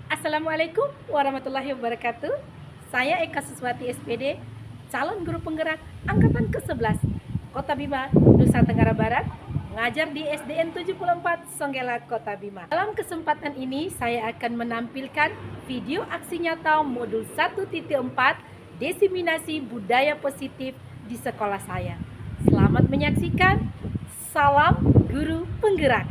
Assalamualaikum warahmatullahi wabarakatuh. Saya Eka Suswati SPD, calon guru penggerak angkatan ke-11 Kota Bima, Nusa Tenggara Barat, mengajar di SDN 74 Songgela, Kota Bima. Dalam kesempatan ini saya akan menampilkan video aksi nyata modul 1.4 Diseminasi Budaya Positif di sekolah saya. Selamat menyaksikan. Salam Guru Penggerak.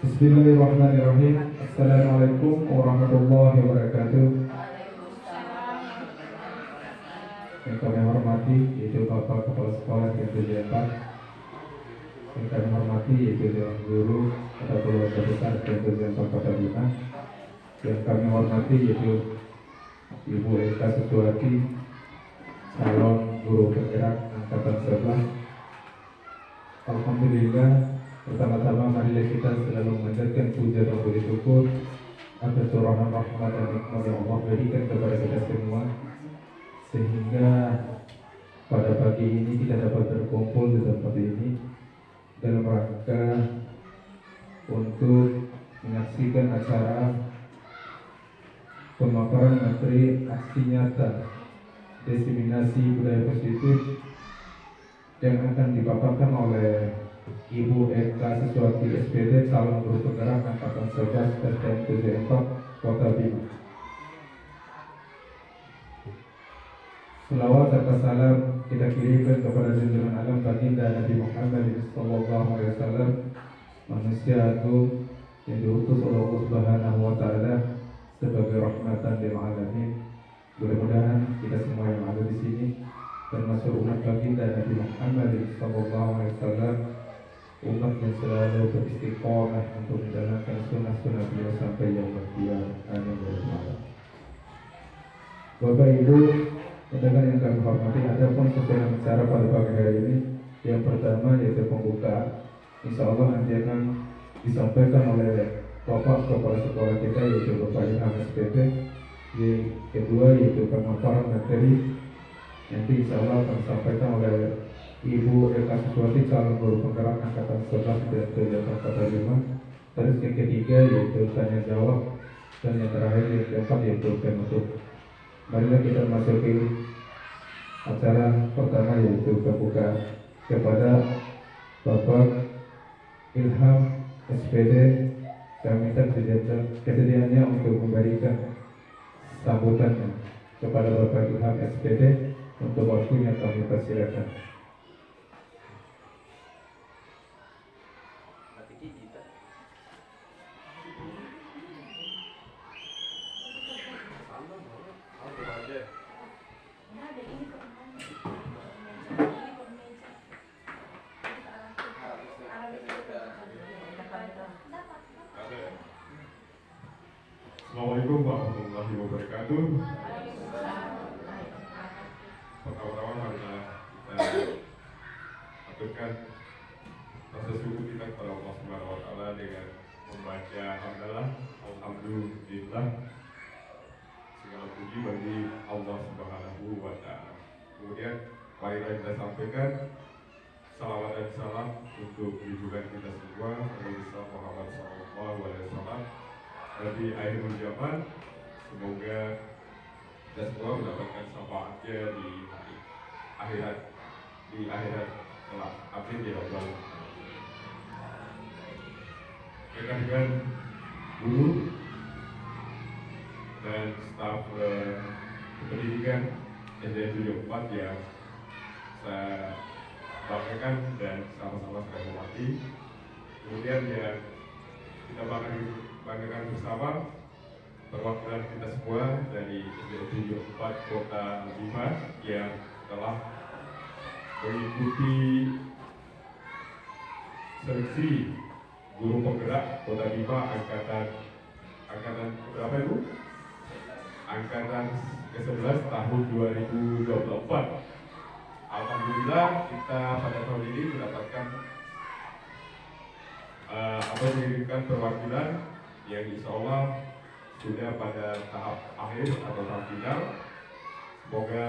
Bismillahirrahmanirrahim. Assalamualaikum warahmatullahi wabarakatuh. Yang kami hormati yaitu Bapak Kepala Sekolah Yang 74, yang kami hormati yaitu Dewan Guru atau Keluarga Besar Yang 74 Kota Bima, yang kami hormati yaitu Ibu Eka Suswati, calon guru penggerak angkatan 11. Alhamdulillah, pertama-tama marilah kita selalu mendengarkan puja dan puji syukur atas curahan rahmat dan nikmat yang Allah berikan kepada kita semua, sehingga pada pagi ini kita dapat berkumpul di tempat ini dalam rangka untuk menyaksikan acara pemaparan materi aksi nyata diseminasi budaya positif yang akan dipaparkan oleh Ibu Eka Suswati SPD, calon guru penggerak angkatan 11 SDN 74 Kota Bima. Selawat serta salam kita kirimkan kepada junjungan alam baginda Nabi Muhammad SAW, manusia agung yang diutus oleh Allah Subhanahu wa Ta'ala sebagai rahmatan lil alamin. Mudah-mudahan kita semua yang ada di sini termasuk umat baginda Nabi Muhammad SAW, umat yang selalu beristiqomah untuk menjalankan sunnah-sunnah beliau sampai yaumul qiyamah. Amin ya rabbal alamin. Bapak Ibu pendengar yang kami hormati, ada pun sesuai acara pada pagi hari ini. Yang pertama yaitu pembukaan, insya Allah nanti akan disampaikan oleh Bapak Kepala Sekolah kita yaitu Bapak Ilham SPP. Yang kedua yaitu pemaparan materi, nanti insya Allah akan disampaikan oleh Ibu Eka Suswati, calon guru penggerak angkatan 11 dan kegiatan Kota Bima. Terus yang ketiga yaitu tanya jawab, dan yang terakhir yang keempat yaitu penutup. Marilah kita masuki acara pertama yaitu pembukaan. Kepada Bapak Ilham SPD, kami minta kesediaannya untuk memberikan sambutannya. Kepada Bapak Ilham SPD, untuk waktunya kami persilakan. Assalamualaikum warahmatullahi wabarakatuh. Pertama-tama marilah kita aturkan rasa syukur kita kepada Allah Subhanahu wa Ta'ala dengan membaca hamdalah, alhamdulillah, segala puji bagi Allah Subhanahu wa Ta'ala. Kemudian marilah kita sampaikan salawat dan salam untuk junjungan kita semua Nabi Muhammad SAW di akhir zaman. Semoga kita semua mendapatkan syafaatnya di akhirat kelak. Amin ya rabbal alamin. Rekan-rekan guru dan staf pendidikan SDN 74 yang saya banggakan dan sama-sama saya hormati. Kemudian yang kita banggakan bersama perwakilan kita semua dari SDN 74 Kota Bima yang telah mengikuti seleksi guru penggerak Kota Bima angkatan berapa itu? Angkatan ke-11 tahun 2024. Alhamdulillah kita pada tahun ini mendapatkan mengirimkan perwakilan yang insya Allah sudah pada tahap akhir atau tahap final. Semoga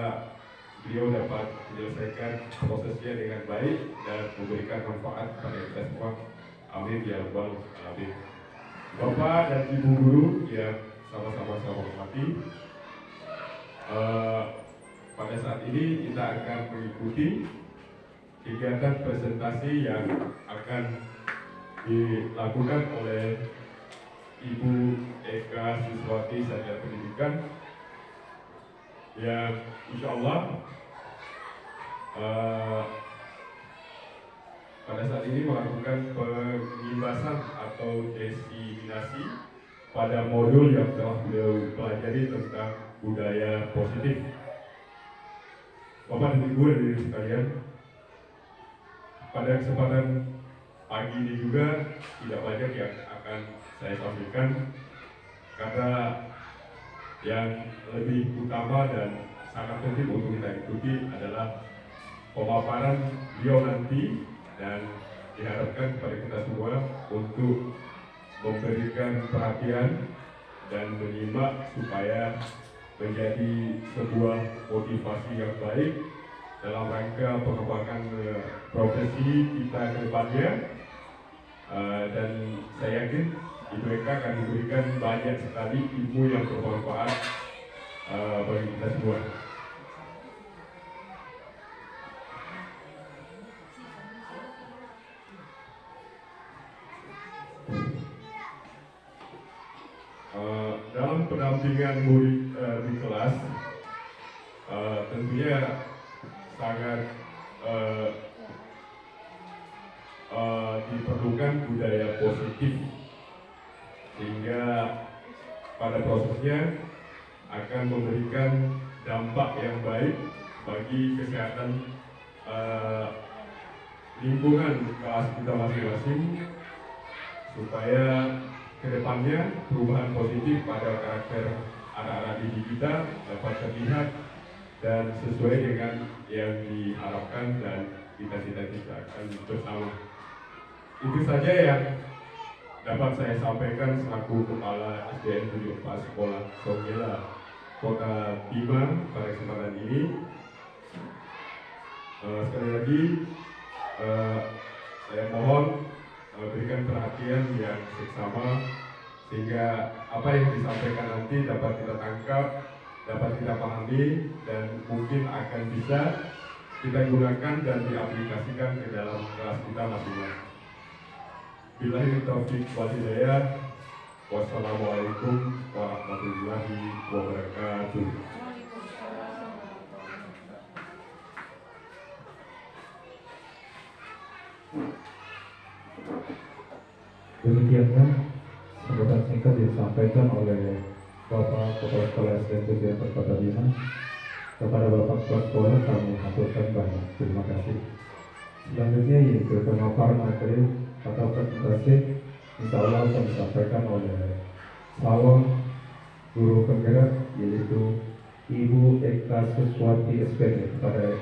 beliau dapat menyelesaikan prosesnya dengan baik dan memberikan manfaat kepada kita semua. Amin ya rabbal alamin. Bapak dan Ibu guru yang sama-sama saya hormati, pada saat ini kita akan mengikuti kegiatan presentasi yang akan dilakukan oleh Ibu Eka Siswati Sarjana Pendidikan yang insya Allah pada saat ini melakukan pengimbasan atau diseminasi pada modul yang telah beliau pelajari tentang budaya positif. Bapak dan Ibu hadirin sekalian, pada kesempatan pagi ini juga tidak banyak yang akan saya sampaikan karena yang lebih utama dan sangat penting untuk kita ikuti adalah pemaparan beliau nanti, dan diharapkan kepada kita semua untuk memberikan perhatian dan menyimak supaya menjadi sebuah motivasi yang baik dalam rangka pengembangan profesi kita ke depannya. Dan saya yakin Ibu Eka akan diberikan banyak sekali ilmu yang bermanfaat bagi kita semua. Dalam pendampingan murid di kelas, tentunya sangat diperlukan budaya positif, sehingga pada prosesnya akan memberikan dampak yang baik bagi kesehatan lingkungan kelas kita masing-masing, supaya kedepannya perubahan positif pada karakter anak-anak didik kita dapat terlihat dan sesuai dengan yang diharapkan dan kita cita-citakan bersama. Itu saja yang dapat saya sampaikan selaku Kepala SDN 74 Sekolah Songela Kota Bima pada kesempatan ini. Sekali lagi saya mohon berikan perhatian yang seksama, sehingga apa yang disampaikan nanti dapat kita tangkap, dapat kita pahami, dan mungkin akan bisa kita gunakan dan diaplikasikan ke dalam kelas kita masing-masing. Billahi taufiq wal hidayah. Wassalamualaikum warahmatullahi wabarakatuh. Demikianlah sambutan singkat disampaikan oleh Bapak Kepala Sekolah SDN 74 Kota Bima. Kepada Bapak Kepala Sekolah kami aturkan banyak terima kasih. Selanjutnya yaitu pemaparan materi atau presentasi insya Allah akan disampaikan oleh calon guru penggerak, yaitu Ibu Eka Siswati SPD. Kepada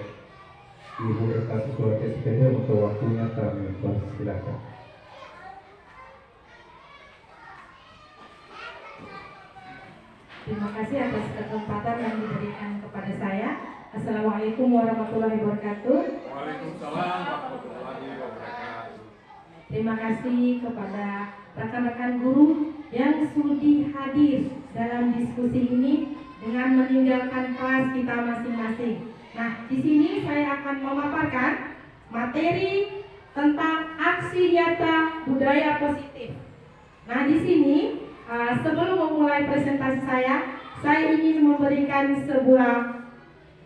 Ibu Eka Siswati SPD untuk waktunya kami persilakan. Terima kasih atas kesempatan yang diberikan kepada saya. Assalamualaikum warahmatullahi wabarakatuh. Waalaikumsalam warahmatullahi wabarakatuh. Terima kasih kepada rekan-rekan guru yang sudi hadir dalam diskusi ini dengan meninggalkan kelas kita masing-masing. Nah, di sini saya akan memaparkan materi tentang aksi nyata budaya positif. Nah, di sini sebelum memulai presentasi saya ingin memberikan sebuah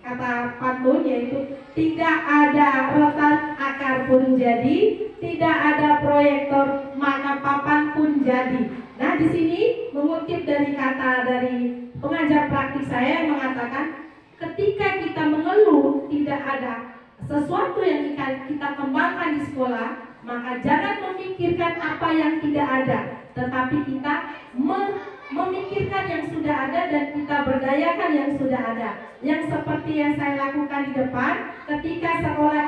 kata pantun, yaitu tidak ada rotan akar pun jadi, tidak ada proyektor maka papan pun jadi. Nah, di sini mengutip dari kata dari pengajar praktik saya yang mengatakan, ketika kita mengeluh tidak ada sesuatu yang kita kembangkan di sekolah, maka jangan memikirkan apa yang tidak ada, tetapi kita memikirkan yang sudah ada dan kita berdayakan yang sudah ada. Yang seperti yang saya lakukan di depan, ketika sekolah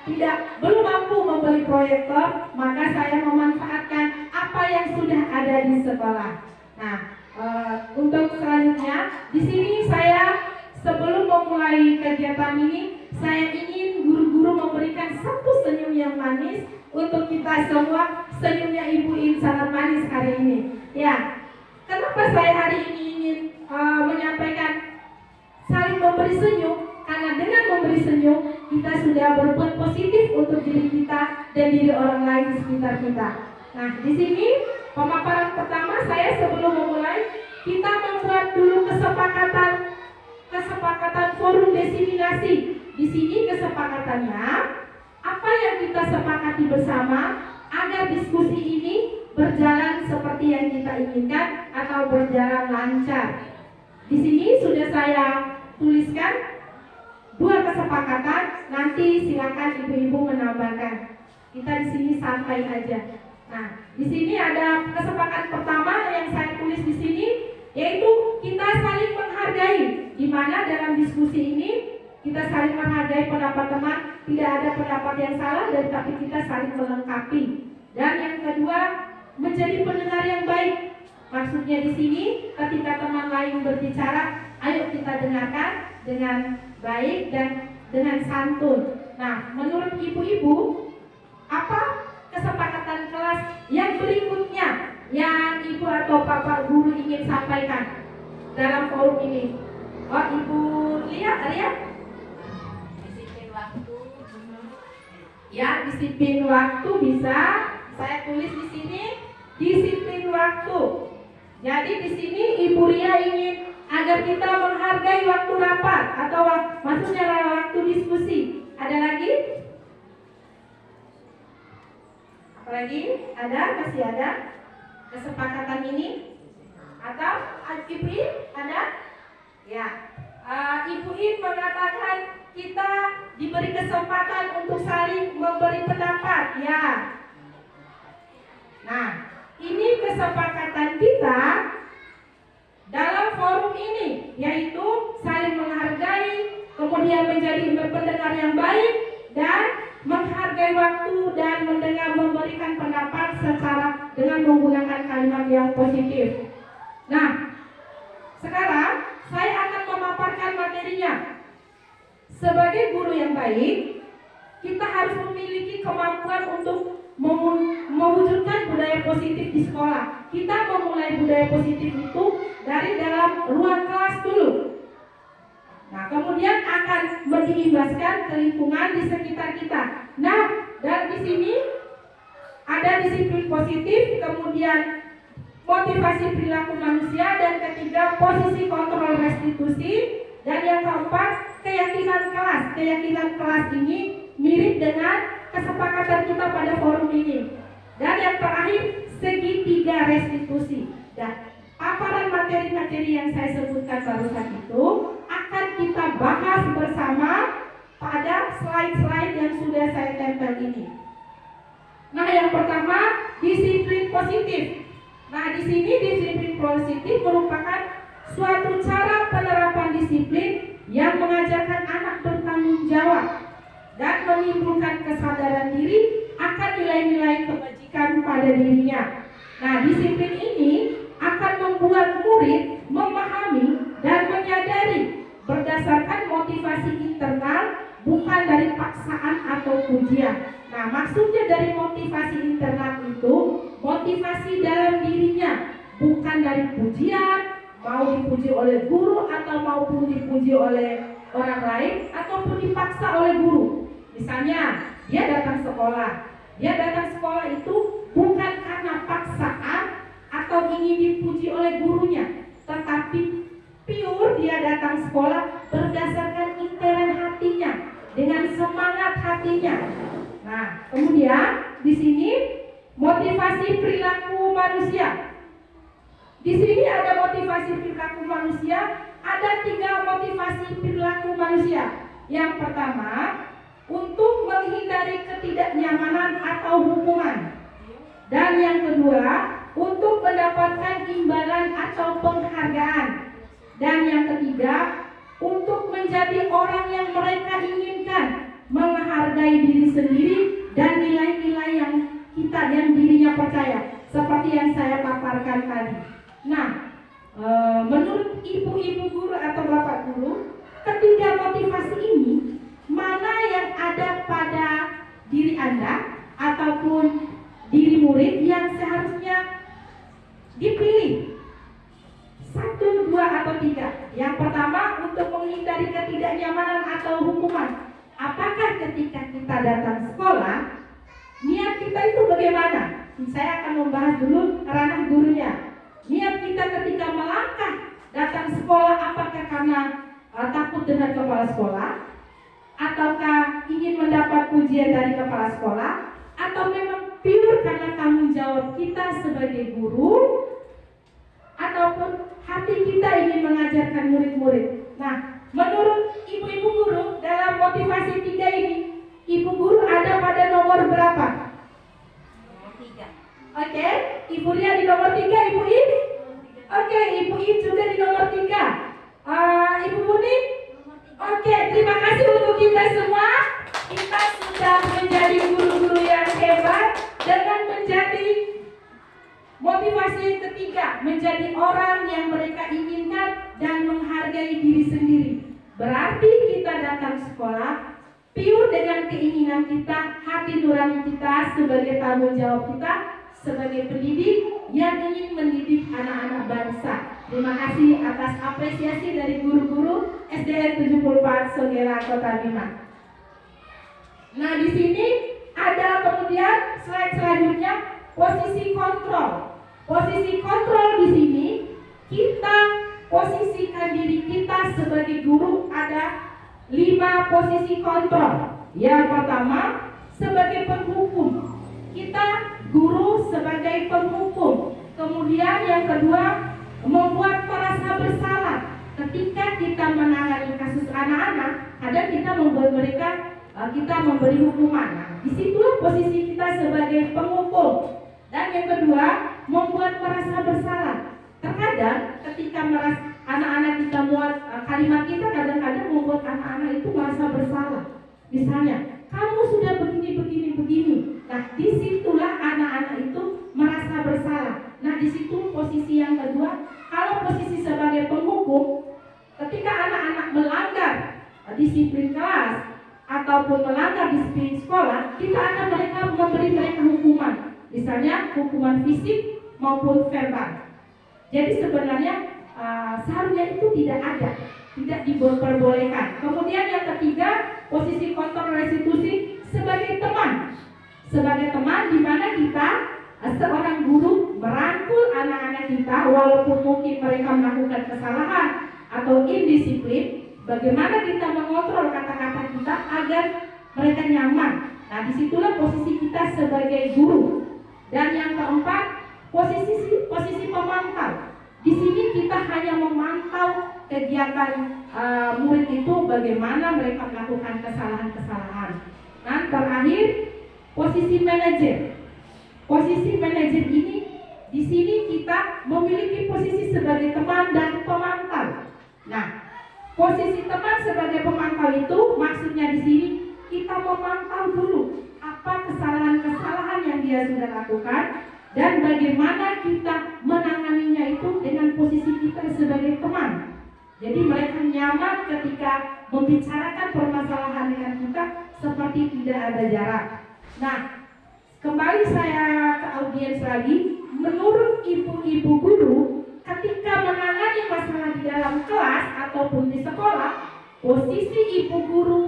kita belum mampu membeli proyektor, maka saya memanfaatkan apa yang sudah ada di sekolah. Nah, untuk selanjutnya, di sini saya sebelum memulai kegiatan ini, saya ingin guru-guru memberikan satu senyum yang manis untuk kita semua. Senyumnya Ibu In sangat manis hari ini. Ya, kenapa saya hari ini ingin menyampaikan saling memberi senyum? Karena dengan memberi senyum kita sudah berbuat positif untuk diri kita dan diri orang lain di sekitar kita. Nah, di sini pemaparan pertama saya sebelum memulai, kita membuat dulu kesepakatan forum diseminasi. Di sini kesepakatannya apa yang kita sepakati bersama agar diskusi ini berjalan seperti yang kita inginkan atau berjalan lancar. Di sini sudah saya tuliskan 2 kesepakatan, nanti silakan ibu-ibu menambahkan. Kita di sini santai aja. Nah, di sini ada kesepakatan pertama yang saya tulis di sini, yaitu kita saling menghargai. Di mana dalam diskusi ini kita saling menghargai pendapat teman, tidak ada pendapat yang salah, dan tapi kita saling melengkapi. Dan yang kedua, menjadi pendengar yang baik. Maksudnya di sini, ketika teman lain berbicara, ayo kita dengarkan dengan baik dan dengan santun. Nah, menurut ibu-ibu, apa kesepakatan kelas yang berikutnya yang ibu atau bapak guru ingin sampaikan dalam forum ini? Oh, ibu lihat. Disiplin waktu. Ya, disiplin waktu bisa saya tulis di sini, disiplin waktu. Jadi di sini Ibu Ria ingin agar kita menghargai waktu rapat atau maksudnya waktu diskusi. Ada lagi? Apalagi? Ada? Masih ada? Kesepakatan ini? Atau Ibu In ada? Ya. Ibu In mengatakan kita diberi kesempatan untuk saling memberi pendapat. Ya. Nah, ini kesepakatan kita dalam forum ini, yaitu saling menghargai, kemudian menjadi pendengar yang baik, dan menghargai waktu dan mendengar memberikan pendapat secara dengan menggunakan kalimat yang positif. Nah, sekarang saya akan memaparkan materinya. Sebagai guru yang baik, kita harus memiliki kemampuan untuk mewujudkan budaya positif di sekolah. Kita memulai budaya positif itu dari dalam ruang kelas dulu. Nah, kemudian akan mengimbaskan ke lingkungan di sekitar kita. Nah, dan di sini ada disiplin positif, kemudian motivasi perilaku manusia, dan ketiga posisi kontrol restitusi, dan yang keempat keyakinan kelas. Keyakinan kelas ini mirip dengan kesepakatan kita pada forum ini. Dan yang terakhir segitiga restitusi. Dan paparan materi-materi yang saya sebutkan barusan itu akan kita bahas bersama pada slide-slide yang sudah saya tempel ini. Nah, yang pertama disiplin positif. Nah, di sini disiplin positif merupakan suatu cara penerapan disiplin yang mengajarkan anak bertanggung jawab dan menimbulkan kesadaran diri akan nilai-nilai kebajikan pada dirinya. Nah, disiplin ini akan membuat murid memahami dan menyadari berdasarkan motivasi internal, bukan dari paksaan atau pujian. Nah, maksudnya dari motivasi internal itu motivasi dalam dirinya, bukan dari pujian, mau dipuji oleh guru atau maupun dipuji oleh orang lain ataupun dipaksa oleh guru. Misalnya, dia datang sekolah. Dia datang sekolah itu bukan karena paksaan atau ingin dipuji oleh gurunya, tetapi pure dia datang sekolah berdasarkan intern hatinya, dengan semangat hatinya. Nah, kemudian di sini motivasi perilaku manusia. Di sini ada motivasi perilaku manusia, ada 3 motivasi perilaku manusia. Yang pertama, untuk menghindari ketidaknyamanan atau hukuman. Dan yang kedua, untuk mendapatkan imbalan atau penghargaan. Dan yang ketiga, untuk menjadi orang yang mereka inginkan, menghargai diri sendiri dan nilai-nilai yang dirinya percaya, seperti yang saya paparkan tadi. Nah, menurut ibu-ibu guru atau bapak guru, ketiga motivasi ini mana yang ada pada diri Anda ataupun diri murid yang seharusnya dipilih 1, 2, atau 3. Yang pertama, untuk menghindari ketidaknyamanan atau hukuman. Apakah ketika kita datang sekolah, niat kita itu bagaimana? Saya akan membahas dulu ranah gurunya. Niat kita ketika melangkah datang sekolah, apakah karena takut dengan kepala sekolah, ataukah ingin mendapat pujian dari kepala sekolah, atau memang pure karena tanggung jawab kita sebagai guru, ataupun hati kita ingin mengajarkan murid-murid. Nah, menurut ibu-ibu guru dalam motivasi 3 ini, ibu guru ada pada nomor berapa? Nomor 3. Oke, Ibu Ria di nomor 3, Ibu I? Oke, Ibu I juga di nomor 3. Ibu Buni? Oke, terima kasih untuk kita semua. Kita sudah menjadi guru-guru yang hebat dengan menjadi motivasi ketiga, menjadi orang yang mereka inginkan dan menghargai diri sendiri. Berarti kita datang sekolah pure dengan keinginan kita, hati nurani kita sebagai tanggung jawab kita sebagai pendidik yang ingin mendidik anak-anak bangsa. Terima kasih atas apresiasi dari guru-guru SDN 74 Sogera Kota Bima. Nah, di sini ada kemudian slide selanjutnya, posisi kontrol. Posisi kontrol di sini kita posisikan diri kita sebagai guru ada 5 posisi kontrol. Yang pertama sebagai penghukum. Kita guru sebagai penghukum. Kemudian yang kedua membuat merasa bersalah. Ketika kita menangani kasus anak-anak, kadang kita membuat mereka kita memberi hukuman. Nah, disitulah posisi kita sebagai penghukum. Dan yang kedua, membuat merasa bersalah. Terkadang ketika anak-anak kita buat kalimat kita kadang-kadang membuat anak-anak itu merasa bersalah. Misalnya, kamu sudah begini. Nah, disitulah anak-anak itu merasa bersalah. Nah, disitu posisi yang kedua. Kalau posisi sebagai penghukum, ketika anak-anak melanggar disiplin kelas ataupun melanggar disiplin sekolah, kita akan memberi mereka hukuman. Misalnya hukuman fisik maupun verbal. Jadi sebenarnya seharusnya itu tidak ada, tidak diperbolehkan. Kemudian yang ketiga, posisi kontrol restitusi sebagai teman. Sebagai teman di mana kita seorang guru merangkul anak-anak kita walaupun mungkin mereka melakukan kesalahan atau indisiplin, bagaimana kita mengontrol kata-kata kita agar mereka nyaman. Nah, disitulah posisi kita sebagai guru. Dan yang keempat, posisi pemantau. Di sini kita hanya memantau kegiatan murid itu bagaimana mereka melakukan kesalahan-kesalahan. Nah, terakhir posisi manajer. Posisi manajer ini di sini kita memiliki posisi sebagai teman dan pemantau. Nah, posisi teman sebagai pemantau itu maksudnya di sini kita memantau dulu apa kesalahan-kesalahan yang dia sudah lakukan dan bagaimana kita menanganinya itu dengan posisi kita sebagai teman. Jadi mereka nyaman ketika membicarakan permasalahan dengan kita seperti tidak ada jarak. Nah, kembali saya ke audiens lagi. Menurut ibu-ibu guru, ketika menangani masalah di dalam kelas ataupun di sekolah, posisi ibu guru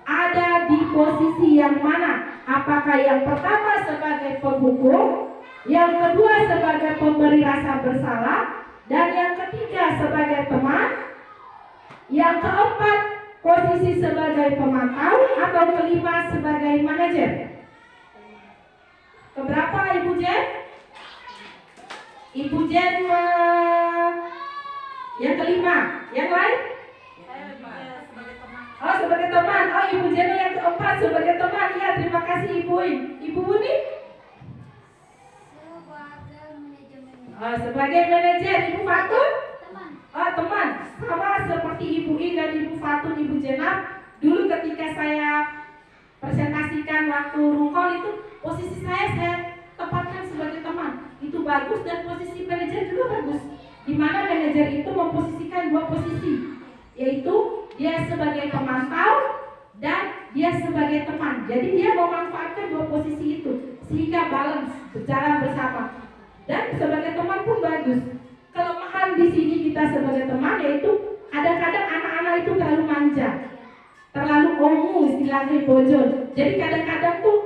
ada di posisi yang mana? Apakah yang pertama sebagai penghukum, yang kedua sebagai pemberi rasa bersalah, dan yang ketiga sebagai teman, yang keempat posisi sebagai pemantau, atau kelima sebagai manajer? Keberapa Ibu Jen? Ibu Jen yang kelima, yang lain? Oh, sebagai teman. Oh, Ibu Jen yang keempat sebagai teman. Ya, terima kasih Ibu. Ibu Buni? Oh, sebagai manajer. Ibu Fatun? Teman. Oh, teman. Sama seperti Ibu I dan Ibu Fatun, Ibu Jenab. Dulu ketika saya presentasikan waktu rungkol itu, posisi saya tempatkan sebagai teman. Itu bagus, dan posisi manajer juga bagus. Di mana manajer itu memposisikan 2 posisi, yaitu dia sebagai pemantau dan dia sebagai teman. Jadi dia memanfaatkan dua posisi itu sehingga balance berjalan bersama. Dan sebagai teman pun bagus. Kelemahan di sini kita sebagai teman yaitu kadang-kadang anak-anak itu terlalu manja, terlalu omu istilahnya bojol. Jadi kadang-kadang tuh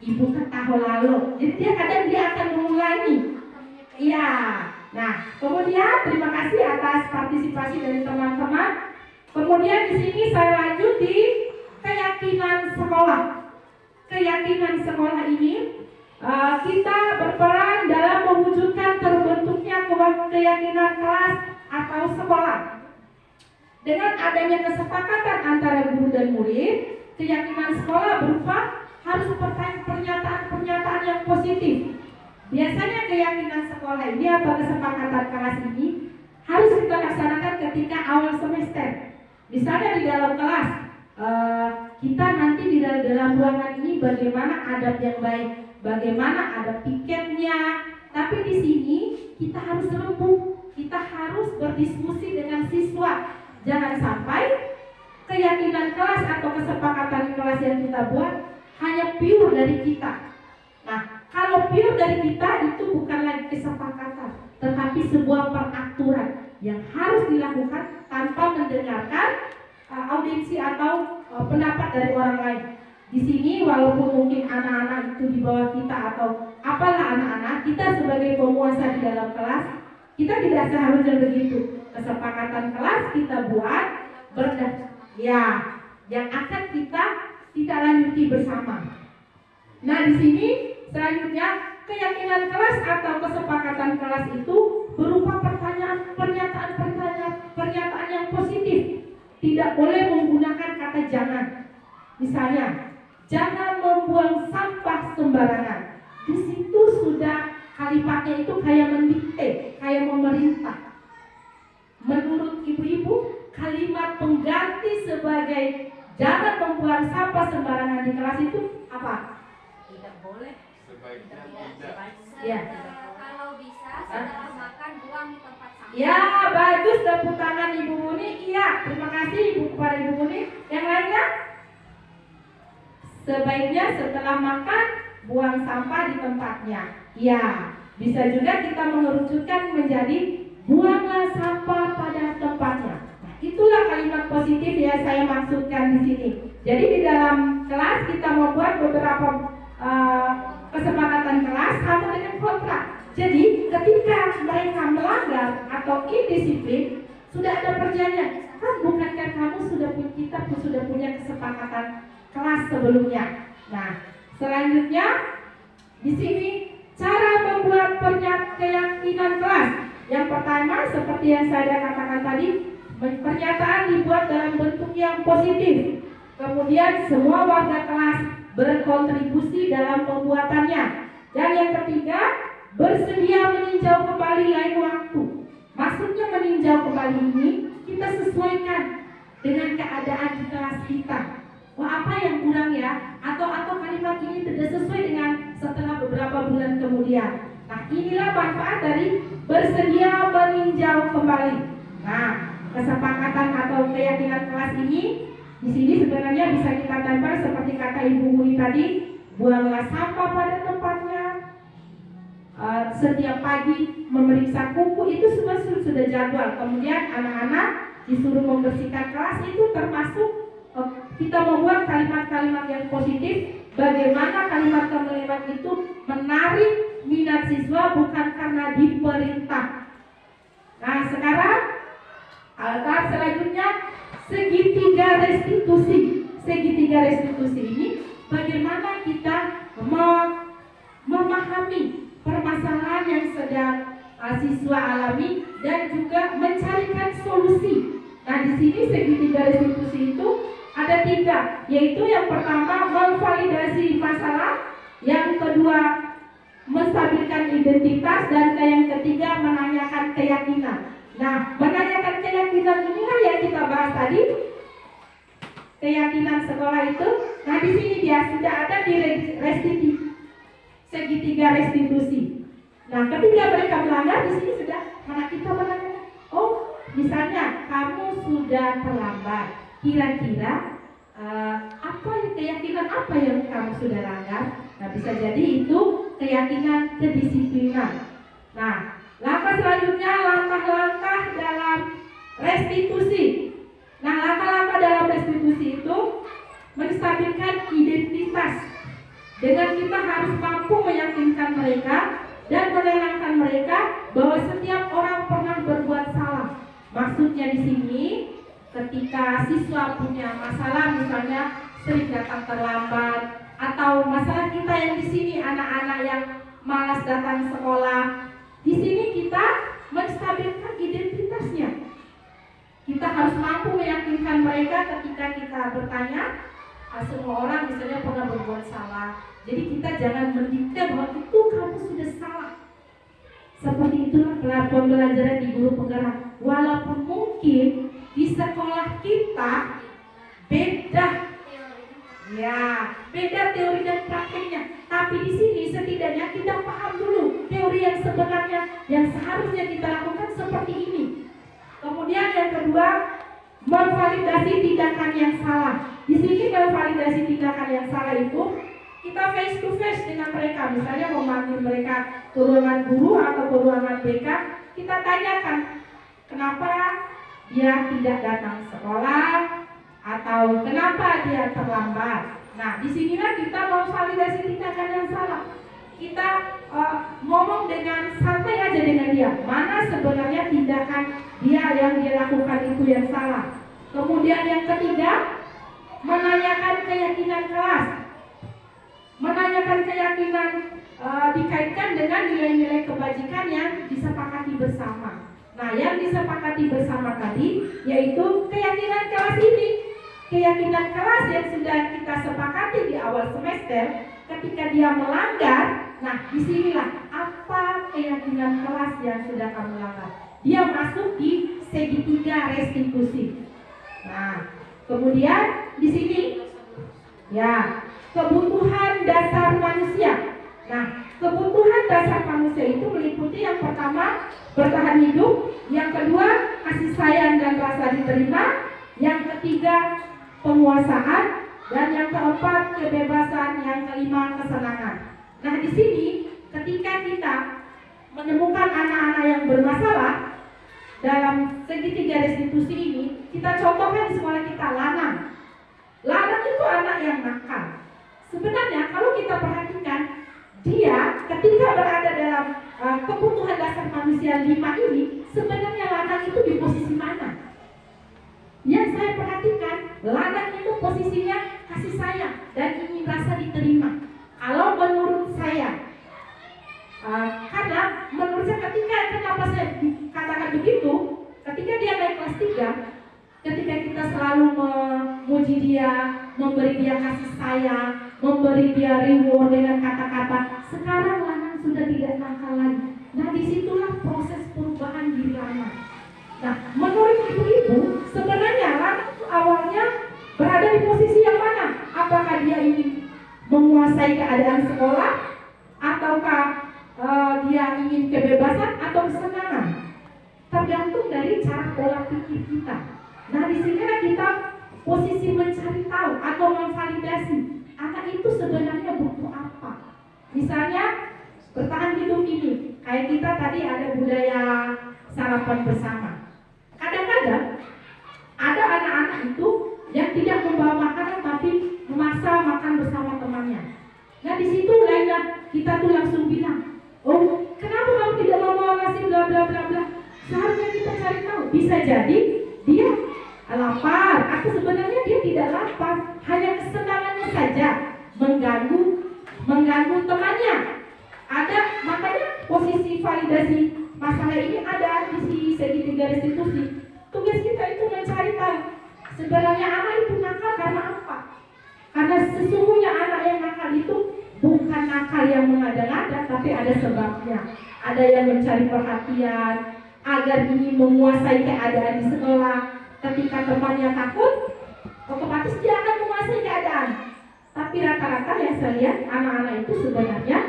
ibu ketahu lalu. Jadi dia akan mengulangi. Iya. Nah, kemudian terima kasih atas partisipasi dari teman-teman. Kemudian di sini saya lanjut di keyakinan sekolah. Keyakinan sekolah ini kita berperan dalam mewujudkan terbentuknya keyakinan kelas atau sekolah. Dengan adanya kesepakatan antara guru dan murid, keyakinan sekolah berupa harus pernyataan-pernyataan yang positif. Biasanya keyakinan sekolah ini atau kesepakatan kelas ini harus kita laksanakan ketika awal semester. Misalnya di dalam kelas, kita nanti di dalam ruangan ini bagaimana adab yang baik, bagaimana adab piketnya. Tapi di sini kita harus lembut, kita harus berdiskusi dengan siswa. Jangan sampai keyakinan kelas atau kesepakatan kelas yang kita buat hanya pure dari kita. Nah, kalau pure dari kita itu bukan lagi kesepakatan, tetapi sebuah peraturan yang harus dilakukan tanpa mendengarkan audiensi atau pendapat dari orang lain. Di sini walaupun mungkin anak-anak itu di bawah kita atau apalah anak-anak, kita sebagai penguasa di dalam kelas, kita tidak seharusnya begitu. Kesepakatan kelas kita buat yang akan kita lanjuti bersama. Nah, di sini selanjutnya keyakinan kelas atau kesepakatan kelas itu berupa pernyataan yang positif. Tidak boleh menggunakan kata jangan. Misalnya, jangan membuang sampah sembarangan. Di situ sudah kalimatnya itu kayak mendikte, kayak memerintah. Menurut ibu-ibu, kalimat pengganti sebagai jangan membuang sampah sembarangan di kelas itu apa? Tidak boleh. Sebaiknya Ya. Kalau bisa setelah makan buang di tempat sampah. Ya, bagus, tepuk tangan Ibu Muni. Iya, terima kasih Ibu kepada Ibu Muni. Yang lainnya? Sebaiknya setelah makan buang sampah di tempatnya. Ya, bisa juga kita mengerucutkan menjadi buanglah sampah pada tempatnya. Nah, itulah kalimat positif yang saya maksudkan di sini. Jadi di dalam kelas kita membuat beberapa kesepakatan kelas sama dengan kontrak. Jadi ketika mereka melanggar atau indisiplin, sudah ada perjanjian. Kan bukankah kamu kita sudah punya kesepakatan kelas sebelumnya. Nah, selanjutnya di sini cara membuat keyakinan kelas. Yang pertama seperti yang saya katakan tadi, pernyataan dibuat dalam bentuk yang positif. Kemudian semua warga kelas berkontribusi dalam pembuatannya. Dan yang ketiga, bersedia meninjau kembali lain waktu. Maksudnya meninjau kembali ini kita sesuaikan dengan keadaan di kelas kita. Wah, apa yang kurang ya? Atau kalimat ini tidak sesuai dengan setelah beberapa bulan kemudian. Nah, inilah manfaat dari bersedia meninjau kembali. Nah, kesepakatan atau keyakinan kelas ini di sini sebenarnya bisa kita tempel seperti kata Ibu Muni tadi, buanglah sampah pada tempatnya. Setiap pagi memeriksa kuku itu semua sudah jadwal. Kemudian anak-anak disuruh membersihkan kelas itu termasuk kita membuat kalimat-kalimat yang positif. Bagaimana kalimat-kalimat itu menarik minat siswa bukan karena diperintah. Nah, sekarang tahap selanjutnya segitiga restitusi. Segitiga restitusi ini bagaimana kita memahami permasalahan yang sedang siswa alami dan juga mencarikan solusi. Nah, di sini segitiga restitusi itu ada 3, yaitu yang pertama memvalidasi masalah, yang kedua menstabilkan identitas, dan yang ketiga menanyakan keyakinan. Nah, menanyakan keyakinan inilah yang kita bahas tadi, keyakinan sekolah itu. Nah, di sini dia sudah ada di segitiga restitusi. Nah, ketika mereka melanggar, di sini sudah kita menanyakan, oh, misalnya kamu sudah terlambat, kira-kira apa keyakinan apa yang kamu sudah langgar? Nah, bisa jadi itu keyakinan kedisiplinan. Nah, langkah selanjutnya langkah-langkah dalam restitusi. Nah, langkah-langkah dalam restitusi itu menstabilkan identitas. Dengan kita harus mampu meyakinkan mereka dan menenangkan mereka bahwa setiap orang pernah berbuat salah. Maksudnya di sini, ketika siswa punya masalah, misalnya sering datang terlambat, atau masalah kita yang di sini anak-anak yang malas datang sekolah, di sini kita menstabilkan identitasnya. Kita harus mampu meyakinkan mereka ketika kita bertanya, semua orang misalnya pernah berbuat salah. Jadi kita jangan mendikte bahwa itu kamu sudah salah. Seperti itulah pembelajaran di guru penggerak. Walaupun mungkin di sekolah kita beda, ya beda teori dan prakteknya. Tapi di sini setidaknya kita paham dulu teori yang sebenarnya yang seharusnya kita lakukan seperti ini. Kemudian yang kedua, memvalidasi tindakan yang salah. Di sini memvalidasi tindakan yang salah itu kita face to face dengan mereka. Misalnya memanggil mereka ke ruangan guru atau ke ruangan BK, kita tanyakan kenapa dia tidak datang sekolah atau kenapa dia terlambat. Nah, disinilah kita memvalidasi tindakan yang salah. Kita ngomong dengan santai aja dengan dia, mana sebenarnya tindakan dia yang dia lakukan itu yang salah. Kemudian yang ketiga, menanyakan keyakinan kelas. Menanyakan keyakinan dikaitkan dengan nilai-nilai kebajikan yang disepakati bersama. Nah, yang disepakati bersama tadi yaitu keyakinan kelas ini. Keyakinan kelas yang sudah kita sepakati di awal semester, ketika dia melanggar, nah disinilah apa keyakinan kelas yang sudah kamu langgar. Dia masuk di segitiga restitusi. Nah, kemudian di sini ya kebutuhan dasar manusia. Nah, kebutuhan dasar manusia itu meliputi yang pertama bertahan hidup, yang kedua kasih sayang dan rasa diterima, yang ketiga penguasaan, dan yang keempat kebebasan, yang kelima kesenangan. Nah, di sini ketika kita menemukan anak-anak yang bermasalah dalam segitiga restitusi ini, kita contohkan di sekolah kita Lanang. Lanang itu anak yang nakal. Sebenarnya kalau kita perhatikan, dia ketika berada dalam kebutuhan dasar manusia 5 ini, sebenarnya Lanang itu di posisi mana? Yang saya perhatikan, Lanang itu posisinya kasih sayang dan ingin rasa diterima. Kalau menurut saya, karena menurut saya kenapa saya katakan begitu, ketika dia naik kelas 3, ketika kita selalu memuji dia, memberi dia kasih sayang, memberi dia reward dengan kata-kata, sekarang Lanang sudah tidak nakal lagi. Nah, disitulah proses perubahan diri Lanang. Nah, menurut ibu-ibu, sebenarnya Lanang awalnya berada di posisi yang mana? Apakah dia ingin menguasai keadaan sekolah, ataukah dia ingin kebebasan atau kesenangan? Tergantung dari cara pola pikir kita. Nah, di sinilah kita posisi mencari tahu atau memvalidasi anak itu sebenarnya butuh apa. Misalnya bertahan hidup ini, kayak kita tadi ada budaya sarapan bersama. Kadang-kadang ada anak-anak itu yang tidak membawa makanan tapi memaksa makan bersama temannya. Nah, di situ lainnya kita tuh langsung bilang, oh, kenapa kamu tidak mau ngasih bla bla bla bla? Seharusnya kita cari tahu. Bisa jadi dia lapar atau sebenarnya dia tidak lapar, hanya kesenangannya saja mengganggu temannya. Ada, makanya posisi validasi masalah ini ada di segitiga restitusi. Tugas kita itu mencari tahu sebenarnya anak itu nakal karena apa? Karena sesungguhnya anak yang nakal itu bukan nakal yang mengada-ngada, tapi ada sebabnya. Ada yang mencari perhatian agar ingin menguasai keadaan di sekolah. Ketika temannya takut, otomatis dia akan menguasai keadaan. Tapi rata-rata yang saya lihat anak-anak itu sebenarnya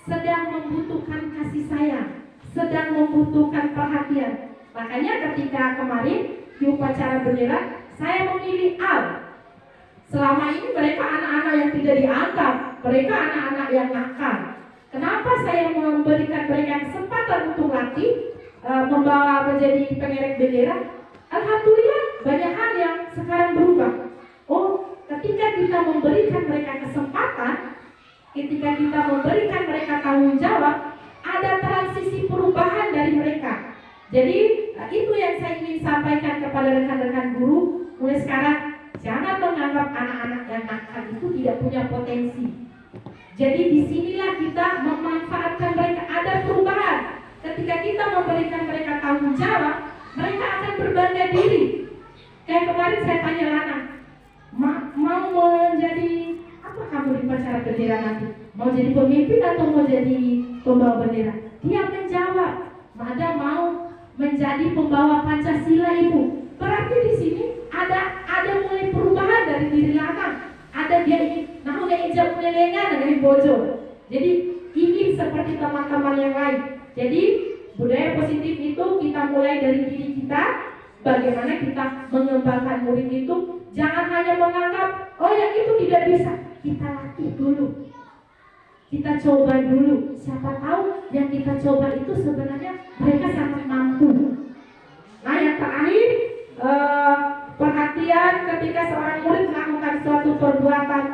sedang membutuhkan kasih sayang, sedang membutuhkan perhatian. Makanya ketika kemarin di upacara bendera, saya memilih Al. Selama ini mereka anak-anak yang tidak dianggap, mereka anak-anak yang nakal. Kenapa saya memberikan mereka kesempatan untuk latih membawa menjadi pengerek bendera? Alhamdulillah banyak hal yang sekarang berubah. Oh, ketika kita memberikan mereka kesempatan, ketika kita memberikan mereka tanggung jawab, ada transisi perubahan dari mereka. Jadi itu yang saya ingin sampaikan kepada rekan-rekan guru. Mulai sekarang jangan menganggap anak-anak yang nakal itu tidak punya potensi. Jadi disinilah kita memanfaatkan mereka, ada perubahan. Ketika kita memberikan mereka tanggung jawab, mereka akan berbangga diri. Kayak kemarin saya tanya Lana, mau menjadi apa kamu di upacara bendera nanti? Mau jadi pemimpin atau mau jadi pembawa bendera? Dia menjawab, Mada mau menjadi pembawa Pancasila, Ibu. Berarti di sini ada mulai perubahan dari diri Lana. Ada dia ingin, namun ejak mulai lengan dengan bojo. Jadi ingin seperti teman-teman yang lain. Jadi budaya positif itu kita mulai dari diri kita. Bagaimana kita mengembangkan murid itu, jangan hanya menganggap oh yang itu tidak bisa. Kita latih dulu, kita coba dulu. Siapa tahu yang kita coba itu sebenarnya mereka sangat mampu. Nah yang terakhir, perhatian ketika seorang murid melakukan suatu perbuatan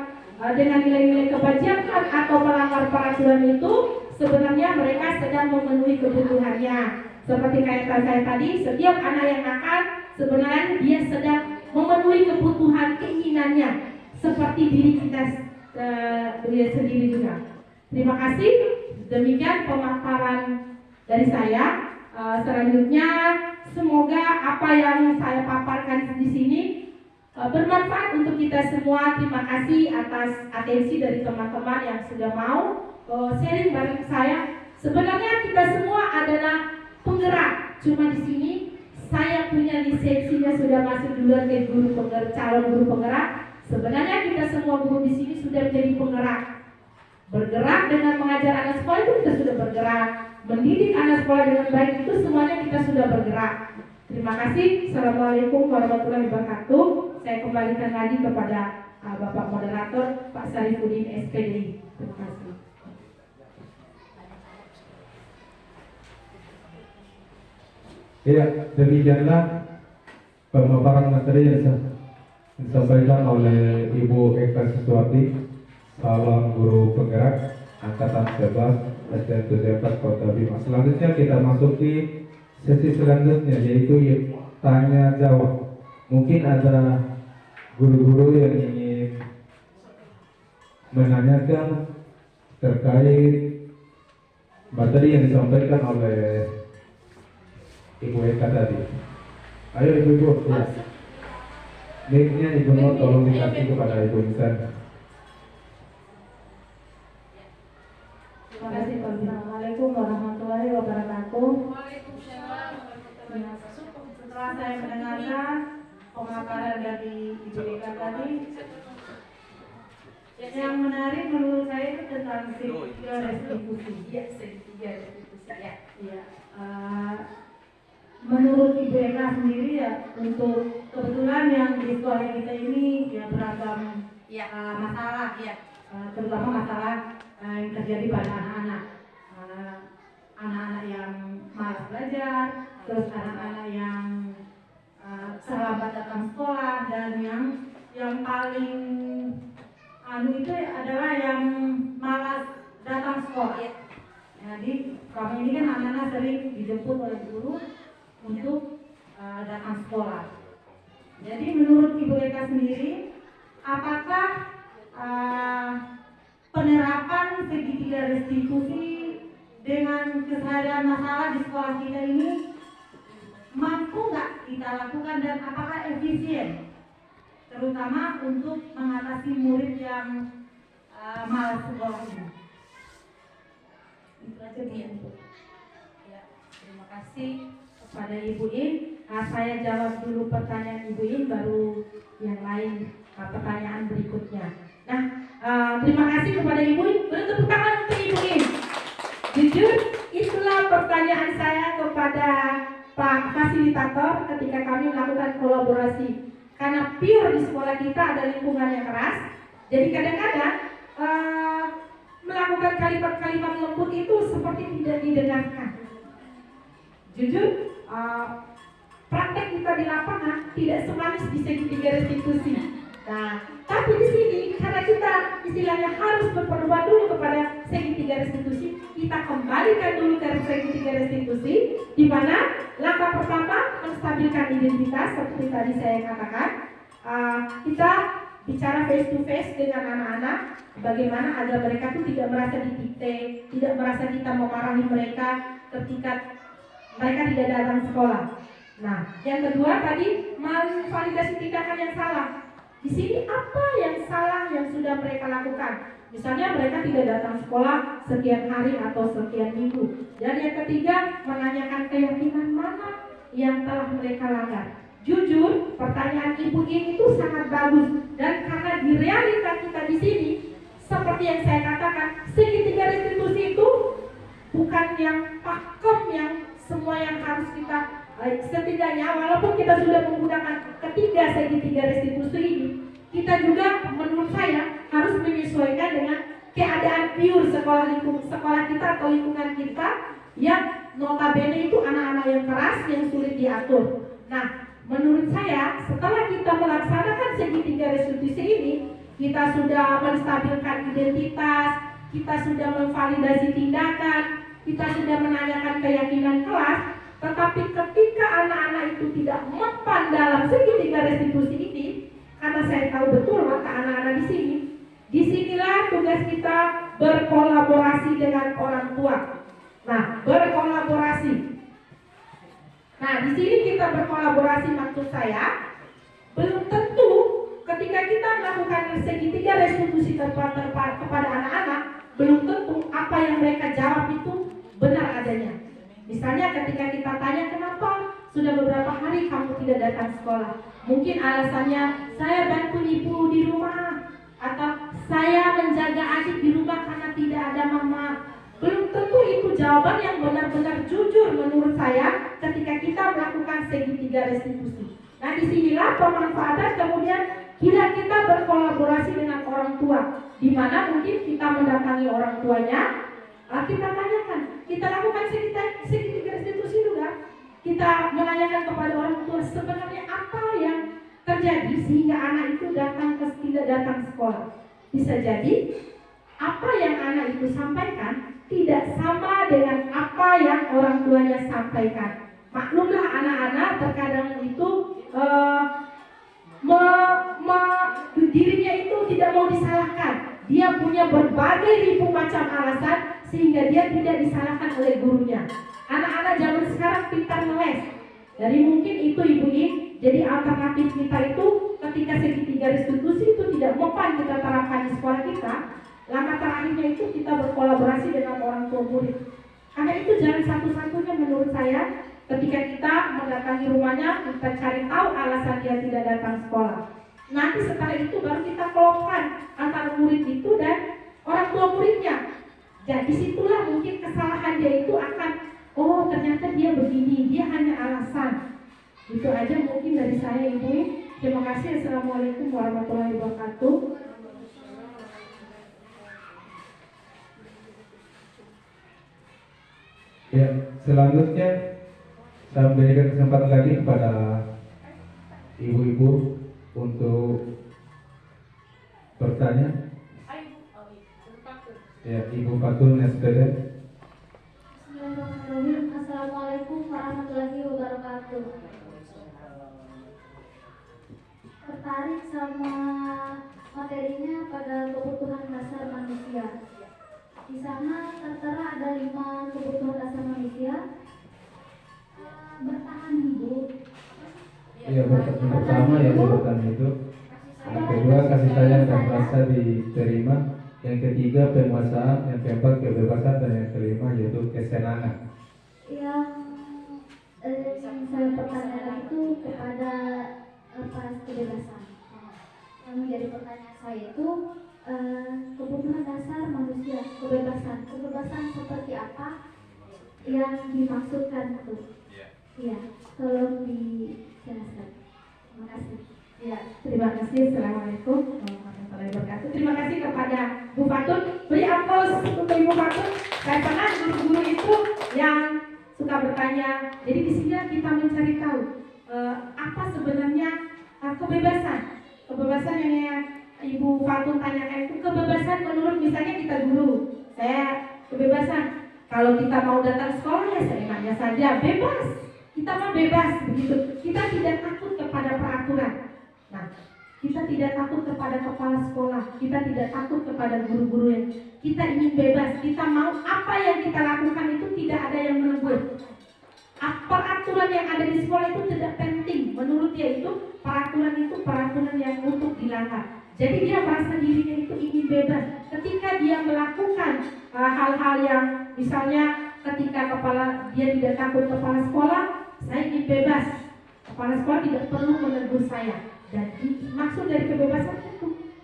dengan nilai-nilai kebajikan atau melanggar peraturan itu, sebenarnya mereka sedang memenuhi kebutuhannya. Seperti kata saya tadi, setiap anak yang nakal sebenarnya dia sedang memenuhi kebutuhan keinginannya, seperti diri kita sendiri juga. Terima kasih. Demikian pemaparan dari saya. Selanjutnya semoga apa yang saya paparkan di sini bermanfaat untuk kita semua. Terima kasih atas atensi dari teman-teman yang sudah mau sharing bareng saya. Sebenarnya kita semua adalah penggerak. Cuma di sini saya punya lisensinya sudah masuk duluan ke guru penggerak, calon guru penggerak. Sebenarnya kita semua guru di sini sudah menjadi penggerak. Bergerak dengan mengajar anak sekolah itu kita sudah bergerak. Mendidik anak sekolah dengan baik itu semuanya kita sudah bergerak. Terima kasih. Assalamualaikum warahmatullahi wabarakatuh. Saya kembalikan lagi kepada Bapak Moderator Pak Sarifudin SPD. Terima kasih. Ya, demikianlah pemaparan materi yang disampaikan oleh Ibu Eka Siswati, calon guru penggerak angkatan 11 SDN 74 Kota Bima. Selanjutnya kita masuki sesi selanjutnya, yaitu tanya jawab. Mungkin ada guru-guru yang ingin menanyakan terkait materi yang disampaikan oleh Ibu Eka tadi. Ayo Ibu, ya. Mic-nya Ibu Nur tolong dikasih kepada Ibu Insan. Terima kasih Pak. Assalamualaikum warahmatullahi wabarakatuh. Waalaikumsalam. Setelah saya mendengarkan pemaparan dari Ibu Eka tadi, yang menarik menurut saya itu tentang segitiga restitusi. Ya, segitiga restitusi. Ya. Menurut Ibu Eka sendiri ya, untuk kebetulan yang di sekolah kita ini ya beragam masalah ya, terutama masalah yang terjadi pada anak-anak, anak-anak yang malas belajar, terus anak-anak yang terlambat datang sekolah, dan yang paling itu adalah yang malas datang sekolah. Jadi kami ini kan anak-anak sering dijemput oleh guru untuk datang sekolah. Jadi menurut Ibu Eka sendiri, apakah penerapan segitiga restitusi dengan keseharian masalah di sekolah kita ini mampu nggak kita lakukan, dan apakah efisien, terutama untuk mengatasi murid yang malas sekolah ini? Itu aja Bu. Ya, terima kasih kepada Ibu In. Saya jawab dulu pertanyaan Ibu In, baru yang lain pertanyaan berikutnya. Nah, terima kasih kepada Ibu In. Beri tepuk tangan untuk Ibu In. Jujur, itulah pertanyaan saya kepada Pak Fasilitator ketika kami melakukan kolaborasi. Karena pure di sekolah kita ada lingkungan yang keras, jadi kadang-kadang melakukan kalimat-kalimat lembut itu seperti tidak didengarkan. Jujur, praktek kita di lapangan tidak semanis di segitiga restitusi. Nah, tapi di sini karena kita istilahnya harus berpedoman dulu kepada segitiga restitusi, kita kembalikan dulu ke segitiga restitusi, di mana langkah pertama menstabilkan identitas seperti tadi saya katakan. Kita bicara face to face dengan anak-anak, bagaimana agar mereka tuh tidak merasa didikte, tidak merasa kita memarahi mereka ketika mereka tidak datang sekolah. Nah, yang kedua tadi memvalidasi tindakan yang salah. Di sini apa yang salah yang sudah mereka lakukan? Misalnya mereka tidak datang sekolah sekian hari atau sekian minggu. Dan yang ketiga, menanyakan keyakinan mana yang telah mereka langgar. Jujur, pertanyaan ibu ini itu sangat bagus. Dan karena di realita kita di sini, seperti yang saya katakan, segitiga restitusi itu bukan yang pakem yang semua yang harus kita setidaknya walaupun kita sudah menggunakan ketiga segitiga restitusi ini, kita juga menurut saya harus menyesuaikan dengan keadaan pure sekolah kita atau lingkungan kita yang notabene itu anak-anak yang keras yang sulit diatur. Nah, menurut saya setelah kita melaksanakan segitiga restitusi ini, kita sudah menstabilkan identitas, kita sudah memvalidasi tindakan, kita sudah menanyakan keyakinan kelas. Tetapi ketika anak-anak itu tidak mempan dalam segitiga restitusi ini, karena saya tahu betul maka anak-anak di sini, disinilah tugas kita berkolaborasi dengan orang tua. Nah, berkolaborasi. Nah, di sini kita berkolaborasi maksud saya, belum tentu ketika kita melakukan segitiga restitusi kepada anak-anak, belum tentu apa yang mereka jawab itu benar adanya. Misalnya ketika kita tanya kenapa sudah beberapa hari kamu tidak datang sekolah, mungkin alasannya saya bantu ibu di rumah, atau saya menjaga adik di rumah karena tidak ada mama. Belum tentu itu jawaban yang benar-benar jujur menurut saya ketika kita melakukan segitiga restitusi. Nah, disinilah pemanfaatan kemudian kita berkolaborasi dengan orang tua, di mana mungkin kita mendatangi orang tuanya. Kita tanyakan, kita lakukan segitiga restitusi juga. Kita menanyakan kepada orang tua sebenarnya apa yang terjadi sehingga anak itu tidak datang sekolah. Bisa jadi apa yang anak itu sampaikan tidak sama dengan apa yang orang tuanya sampaikan. Maklumlah anak-anak terkadang itu dirinya itu tidak mau disalahkan. Dia punya berbagai ribu macam alasan sehingga dia tidak disalahkan oleh gurunya. Anak-anak zaman sekarang pintar ngeles. Jadi mungkin itu ibu ini. Jadi alternatif kita itu ketika segitiga restitusi itu tidak mempan kita terapkan di sekolah kita, langkah terakhirnya itu kita berkolaborasi dengan orang tua murid. Karena itu jalan satu-satunya menurut saya ketika kita mendatangi rumahnya, kita cari tahu alasan dia tidak datang sekolah. Nanti setelah itu baru kita kelompokkan antara murid itu dan orang tua muridnya. Jadi disitulah mungkin kesalahan dia itu akan, oh ternyata dia begini, dia hanya alasan. Itu aja mungkin dari saya Ibu. Terima kasih. Assalamualaikum warahmatullahi wabarakatuh. Ya, selanjutnya saya memberikan kesempatan lagi kepada ibu-ibu untuk bertanya. Ya, Ibu Fatul SPD. Bismillahirrahmanirrahim. Assalamualaikum warahmatullahi wabarakatuh. Tertarik sama materinya pada kebutuhan dasar manusia. Di sana tertera ada 5 kebutuhan dasar manusia. Bertahan hidup. Iya, pertama yang bertahan hidup. Yang kedua kasih sayang dan rasa diterima. Yang ketiga penguasaan, yang keempat kebebasan, dan yang kelima yaitu kesenangan. Yang saya pertanyakan itu kepada kebebasan. Yang menjadi pertanyaan saya itu kebutuhan dasar manusia, kebebasan seperti apa yang dimaksudkan itu? Iya, tolong dijelaskan. Terima kasih. Ya, terima kasih. Assalamualaikum warahmatullahi wabarakatuh. Terima kasih kepada Bu Fatun. Beri aplaus untuk Ibu Fatun. Saya pernah guru-guru itu yang suka bertanya. Jadi di sini kita mencari tahu apa sebenarnya kebebasan. Kebebasan yang Ibu Fatun tanyakan itu kebebasan menurut misalnya kita guru. Saya kebebasan. Kalau kita mau datang sekolah ya seenaknya saja, bebas. Kita mah bebas begitu. Kita tidak takut kepada peraturan. Nah, kita tidak takut kepada kepala sekolah, kita tidak takut kepada guru-guru yang kita ingin bebas, kita mau apa yang kita lakukan itu tidak ada yang menegur. Peraturan yang ada di sekolah itu tidak penting, menurut dia itu peraturan yang untuk dilanggar. Jadi dia merasa dirinya itu ingin bebas. Ketika dia melakukan hal-hal yang misalnya ketika dia tidak takut kepala sekolah, saya ingin bebas. Kepala sekolah tidak perlu menegur saya. Dan maksud dari kebebasan itu.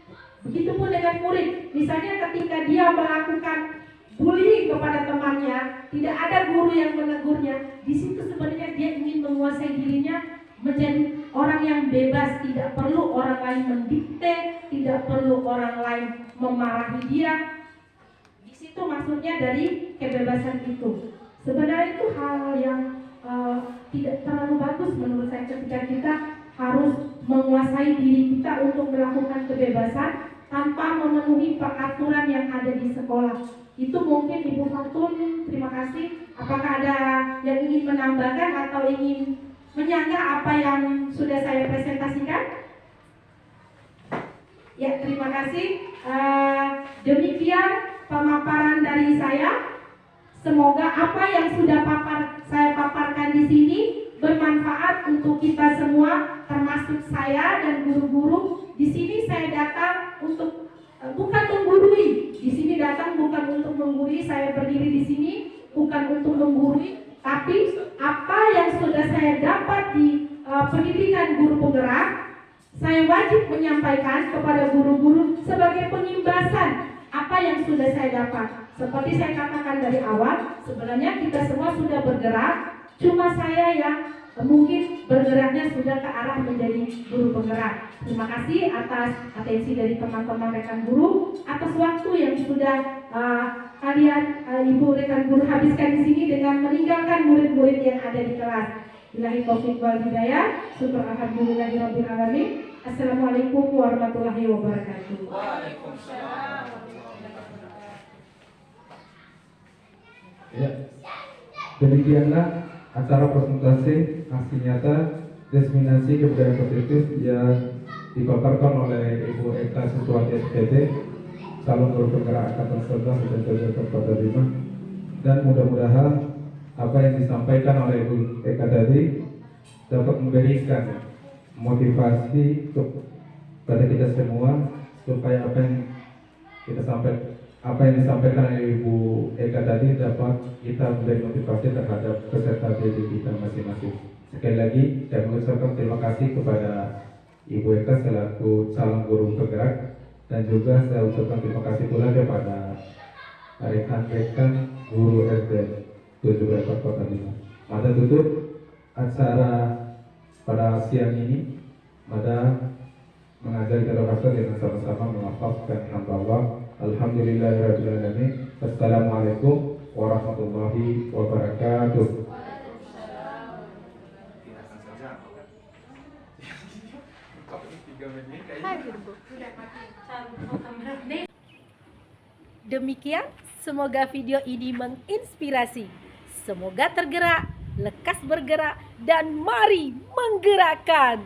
Begitupun dengan murid. Misalnya ketika dia melakukan bullying kepada temannya, tidak ada guru yang menegurnya. Di situ sebenarnya dia ingin menguasai dirinya menjadi orang yang bebas, tidak perlu orang lain mendikte, tidak perlu orang lain memarahi dia. Di situ maksudnya dari kebebasan itu. Sebenarnya itu hal yang tidak terlalu bagus menurut saya ketika kita harus menguasai diri kita untuk melakukan kebebasan tanpa memenuhi peraturan yang ada di sekolah. Itu mungkin Ibu Fatun, terima kasih. Apakah ada yang ingin menambahkan atau ingin menyanggah apa yang sudah saya presentasikan? Ya, terima kasih. Demikian pemaparan dari saya. Semoga apa yang sudah saya paparkan di sini bermanfaat untuk kita semua, termasuk saya dan guru-guru. Di sini saya datang untuk bukan menggurui. Di sini datang bukan untuk menggurui. Saya berdiri di sini bukan untuk menggurui, tapi apa yang sudah saya dapat di pendidikan guru penggerak, saya wajib menyampaikan kepada guru-guru sebagai pengimbasan apa yang sudah saya dapat. Seperti saya katakan dari awal, sebenarnya kita semua sudah bergerak, cuma saya yang mungkin bergeraknya sudah ke arah menjadi guru penggerak. Terima kasih atas atensi dari teman-teman rekan guru, atas waktu yang sudah kalian ibu rekan guru habiskan di sini dengan meninggalkan murid-murid yang ada di kelas. Billahi taufiq wal hidayah. Syukur alhamdulillahirabbil alamin. Assalamualaikum warahmatullahi wabarakatuh. Waalaikumsalam. Ya, demikianlah acara presentasi aksi nyata diseminasi kebudayaan positif yang dipaparkan oleh Ibu Eka Suswati SPD, calon guru penggerak Angkatan 11 dan Jawa Kota Bima. Dan mudah-mudahan apa yang disampaikan oleh Ibu Eka tadi dapat memberikan motivasi kepada kita semua supaya apa yang disampaikan oleh Ibu Eka tadi dapat kita memberi motivasi terhadap peserta didik kita masing-masing. Sekali lagi saya mengucapkan terima kasih kepada Ibu Eka selaku calon guru penggerak, dan juga saya ucapkan terima kasih pula kepada rekan-rekan guru SD 7 Kota Bima. Mada tutup acara pada siang ini. Mada mengajar kita dengan sama-sama melafazkan hamba Allah. Alhamdulillahirrahmanirrahim. Assalamualaikum warahmatullahi wabarakatuh. Demikian, semoga video ini menginspirasi. Semoga tergerak, lekas bergerak, dan mari menggerakkan.